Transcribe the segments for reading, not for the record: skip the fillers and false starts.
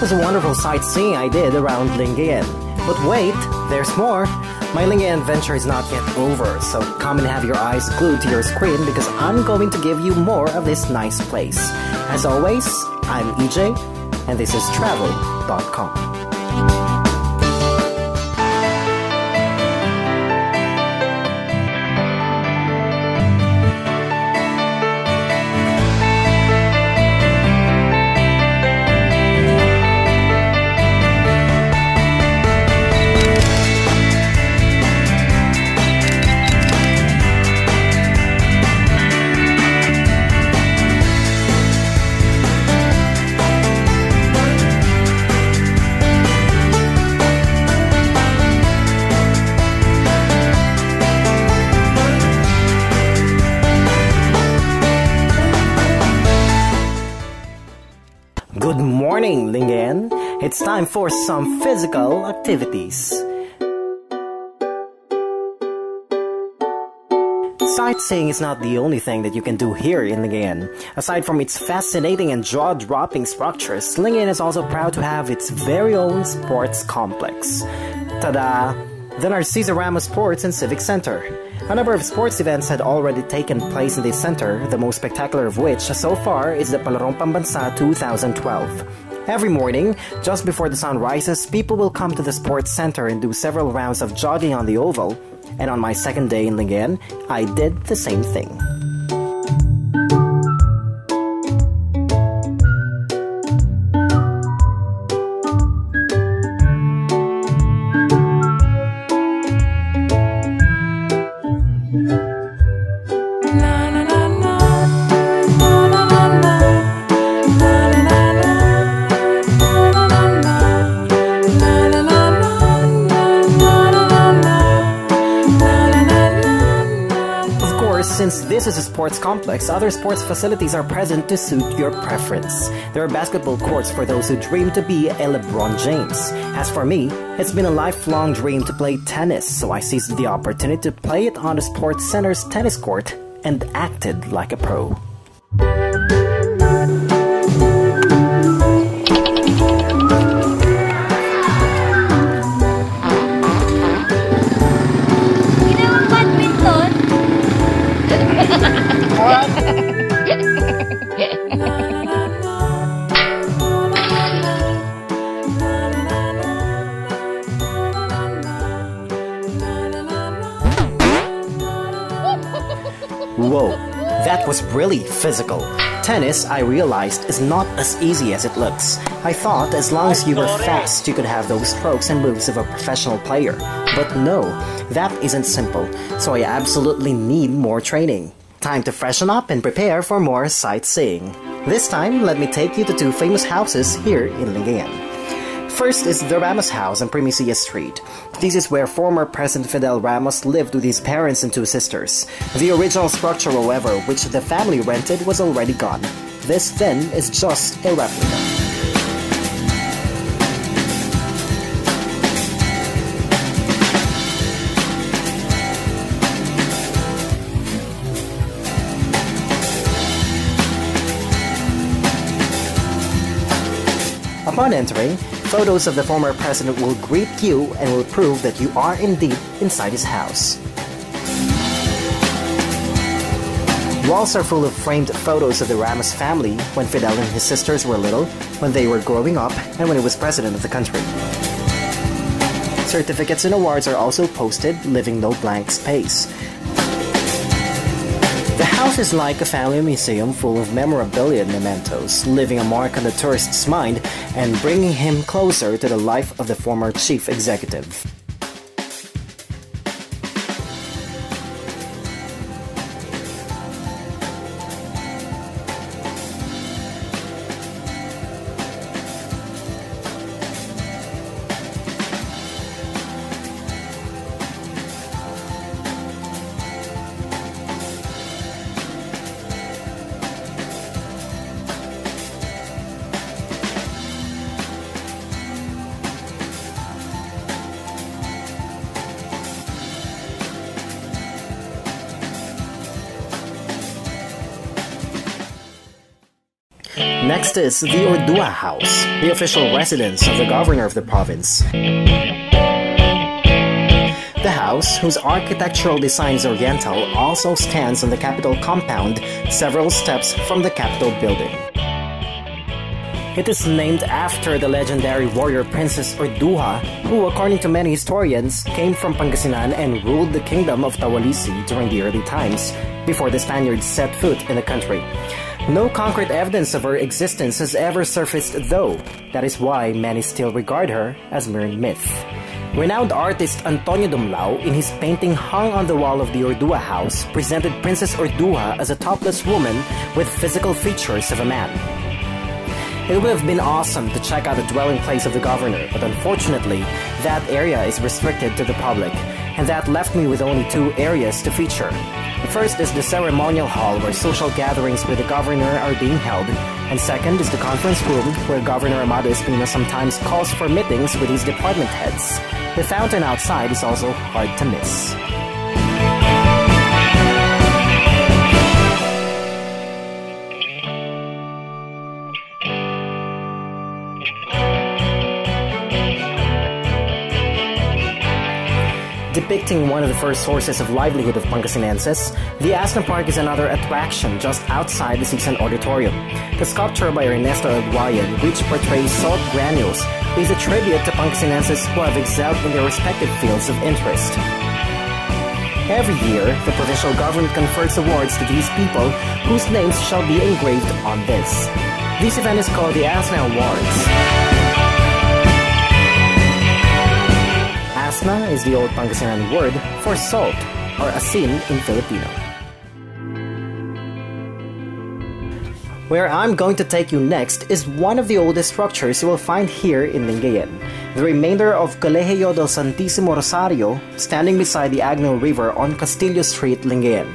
was a wonderful sightseeing I did around Lingayen. But wait, there's more! My Lingayen adventure is not yet over, so come and have your eyes glued to your screen because I'm going to give you more of this nice place. As always, I'm EJ, and this is TraveldotCom. Good morning, Lingayen. It's time for some physical activities. Sightseeing is not the only thing that you can do here in Lingayen. Aside from its fascinating and jaw-dropping structures, Lingayen is also proud to have its very own sports complex. Tada! The Rammus Sports and Civic Center. A number of sports events had already taken place in this center, the most spectacular of which so far is the Palarong Pambansa 2012. Every morning, just before the sun rises, people will come to the sports center and do several rounds of jogging on the oval. And on my second day in Lingayen, I did the same thing. Since this is a sports complex, other sports facilities are present to suit your preference. There are basketball courts for those who dream to be a LeBron James. As for me, it's been a lifelong dream to play tennis, so I seized the opportunity to play it on the sports center's tennis court and acted like a pro. Whoa, that was really physical. Tennis, I realized, is not as easy as it looks. I thought as long as you were fast, you could have those strokes and moves of a professional player. But no, that isn't simple, so I absolutely need more training. Time to freshen up and prepare for more sightseeing. This time, let me take you to two famous houses here in Lingayen. First is the Rammus House on Primisia Street. This is where former President Fidel Ramos lived with his parents and two sisters. The original structure, however, which the family rented, was already gone. This then is just a replica. Upon entering, photos of the former president will greet you and will prove that you are indeed inside his house. Walls are full of framed photos of the Ramos family when Fidel and his sisters were little, when they were growing up, and when he was president of the country. Certificates and awards are also posted, leaving no blank space. The house is like a family museum full of memorabilia and mementos, leaving a mark on the tourist's mind and bringing him closer to the life of the former chief executive. Next is the Ordua House, the official residence of the governor of the province. The house, whose architectural design is oriental, also stands on the capital compound, several steps from the Capitol building. It is named after the legendary warrior Princess Ordua, who, according to many historians, came from Pangasinan and ruled the kingdom of Tawalisi during the early times, before the Spaniards set foot in the country. No concrete evidence of her existence has ever surfaced though. That is why many still regard her as mere myth. Renowned artist Antonio Dumlao, in his painting hung on the wall of the Ordua House, presented Princess Ordua as a topless woman with physical features of a man. It would have been awesome to check out the dwelling place of the governor, but unfortunately, that area is restricted to the public, and that left me with only two areas to feature. The first is the ceremonial hall where social gatherings with the governor are being held, and second is the conference room where Governor Amado Espino sometimes calls for meetings with his department heads. The fountain outside is also hard to miss. Depicting one of the first sources of livelihood of Pangasinenses, the Asna Park is another attraction just outside the Season Auditorium. The sculpture by Ernesto Aguayan, which portrays salt granules, is a tribute to Pangasinenses who have excelled in their respective fields of interest. Every year, the provincial government confers awards to these people whose names shall be engraved on this. This event is called the Asna Awards. Asna is the old Pangasinan word for salt, or asin in Filipino. Where I'm going to take you next is one of the oldest structures you will find here in Lingayen, the remainder of Colegio del Santissimorosario, standing beside the Agno River on Castillo Street, Lingayen.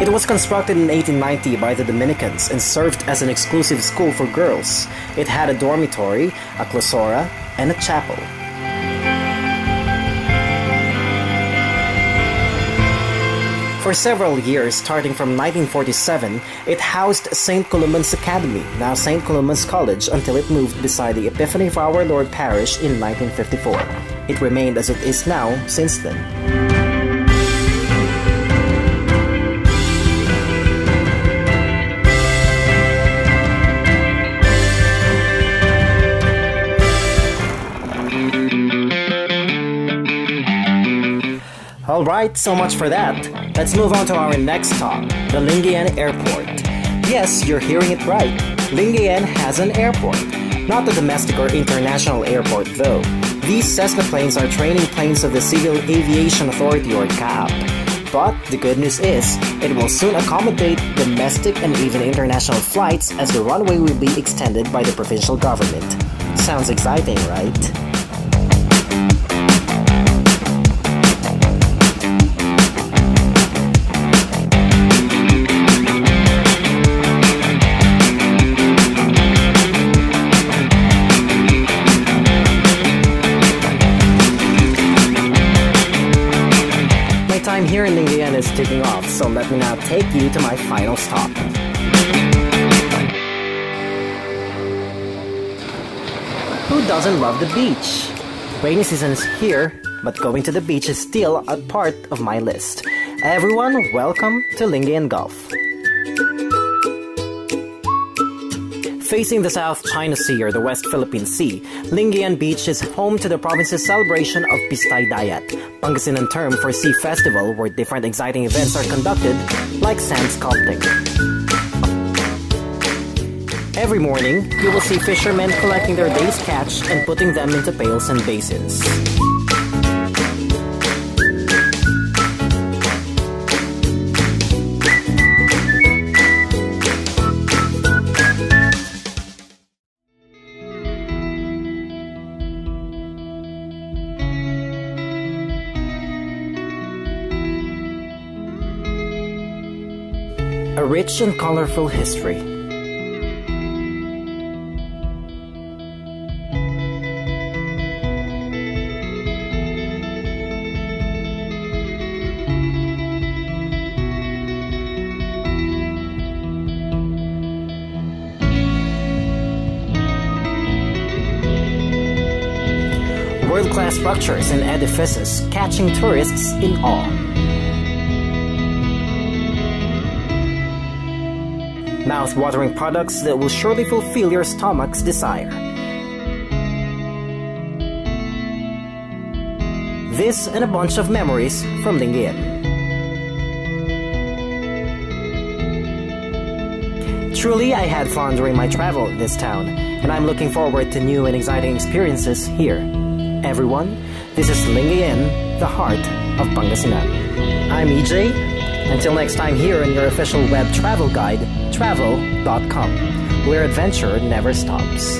It was constructed in 1890 by the Dominicans and served as an exclusive school for girls. It had a dormitory, a clausura, and a chapel. For several years, starting from 1947, it housed St. Columban's Academy, now St. Columban's College, until it moved beside the Epiphany of Our Lord Parish in 1954. It remained as it is now since then. Alright, so much for that. Let's move on to our next stop, the Lingayen Airport. Yes, you're hearing it right. Lingayen has an airport. Not a domestic or international airport though. These Cessna planes are training planes of the Civil Aviation Authority or CAAP. But the good news is, it will soon accommodate domestic and even international flights as the runway will be extended by the provincial government. Sounds exciting, right? Time here in Lingayen is ticking off, so let me now take you to my final stop. Who doesn't love the beach? Rainy season is here, but going to the beach is still a part of my list. Everyone, welcome to Lingayen Gulf. Facing the South China Sea or the West Philippine Sea, Lingayen Beach is home to the province's celebration of Pistay Dayat, Pangasinan term for sea festival where different exciting events are conducted, like sand sculpting. Every morning, you will see fishermen collecting their day's catch and putting them into pails and basins. A rich and colorful history. world-class structures and edifices catching tourists in awe. Mouth-watering products that will surely fulfill your stomach's desire. This and a bunch of memories from Lingayen. Truly, I had fun during my travel in this town, and I'm looking forward to new and exciting experiences here. Everyone, this is Lingayen, the heart of Pangasinan. I'm EJ. Until next time here in your official web travel guide, TraveldotCom, where adventure never stops.